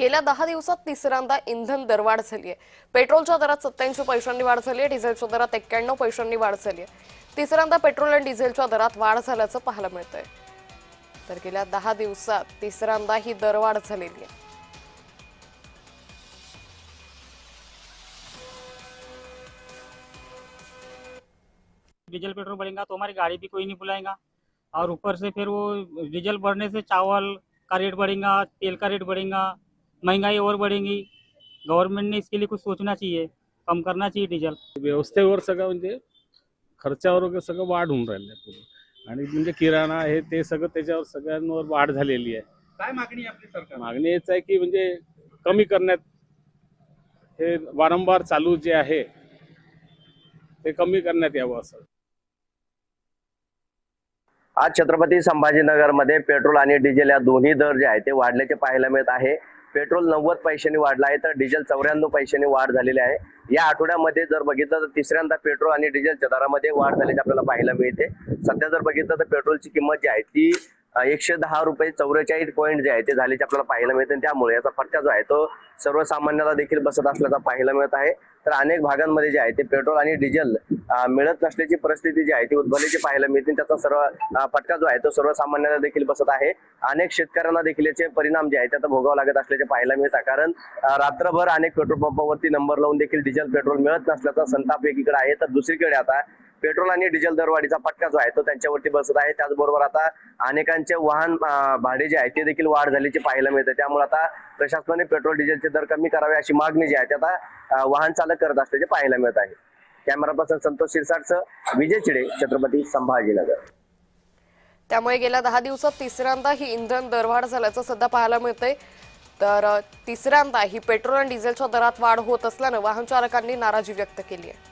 गेल्या 10 दिवसात तिसऱ्यांदा इंधन दरवाढ झाली आहे। पेट्रोलच्या दरात 87 पैशांनी वाढ झाली आहे, डिझेलच्या दरात 91 पैशांनी वाढ झाली आहे। तिसऱ्यांदा पेट्रोल आणि डिझेलच्या दरात वाढ झाल्याचं पाहायला मिळतंय। तर गेल्या 10 दिवसात तिसऱ्यांदा ही दरवाढ झालेली आहे। डीजल पेट्रोल बढ़ेगा तो हमारी गाड़ी भी कोई नहीं बुलाएगा। और ऊपर से फिर वो डीजल बढ़ने से चावल का रेट बढ़ेगा, तेल का रेट बढ़ेगा, महंगाई और बढ़ेगी। गवर्नमेंट ने इसके लिए कुछ सोचना चाहिए, कम करना चाहिए डीजल। व्यवस्थेवर सगळं म्हणजे खर्चावर वगैरे सगळं वाढ होऊन राहिलं आहे आणि म्हणजे किराणा हे ते सगळं त्याच्यावर सगळ्यांवर वाढ झालेली आहे। काय मागणी आहे आपली सरकार? मागणी हेच आहे की म्हणजे कमी करण्यात, हे वारंवार चालू जे आहे ते कमी करण्यात यावं असं। आज छत्रपती संभाजीनगरमध्ये पेट्रोल आणि डिझेल या दोन्ही दर जे आहे ते वाढल्याचे पाहायला मिळत आहे। पेट्रोल 90 पैशांनी वाढला आहे तर डिझेल 94 पैशांनी वाढ झालेली आहे। या आठवड्यामध्ये जर बघितलं तर तिसऱ्यांदा पेट्रोल आणि डिझेलच्या दरामध्ये वाढ झाल्याचे आपल्याला पाहायला मिळते। सध्या जर बघितलं तर पेट्रोलची किंमत जी आहे ती 110 रुपये 44 पॉईंट जे आहे ते झाल्याचे आपल्याला पाहायला मिळते। त्यामुळे याचा फटका जो आहे तो सर्वसामान्याला देखील बसत असल्याचा पाहायला मिळत आहे। तर अनेक भागांमध्ये जे आहे ते पेट्रोल आणि डिझेल मिळत नसल्याची परिस्थिती जी आहे ती उद्भवल्याची पाहायला मिळते। त्याचा सर्व फटका जो आहे तो सर्वसामान्याला देखील बसत आहे। अनेक शेतकऱ्यांना देखील याचे परिणाम जे आहेत ते भोगावे लागत असल्याचे पाहायला मिळतात। कारण रात्रभर अनेक पेट्रोल पंपावरती नंबर लावून देखील डिझेल पेट्रोल मिळत नसल्याचा संताप एकीकडे आहे, तर दुसरीकडे आता पेट्रोल आणि डिझेल दरवाढीचा फटका जो आहे तो त्यांच्यावरती बसत आहे। त्याचबरोबर आता अनेकांचे वाहन भाडे जे आहे ते देखील वाढ झाल्याची पाहायला मिळते। त्यामुळे आता प्रशासनाने पेट्रोल डिझेलचे दर कमी करावे अशी मागणी जी आहे ते आता वाहन चालक करत असल्याचे पाहायला मिळत आहे। कॅमेरा पर्सन संतोष शिरसाटसह विजय चिडे, छत्रपती संभाजीनगर। त्यामुळे गेल्या 10 दिवसात तिसऱ्यांदा ही इंधन दरवाढ झाल्याचं सध्या पाहायला मिळतंय। तर तिसऱ्यांदा ही पेट्रोल आणि डिझेलच्या दरात वाढ होत असल्यानं वाहन चालकांनी नाराजी व्यक्त केली आहे।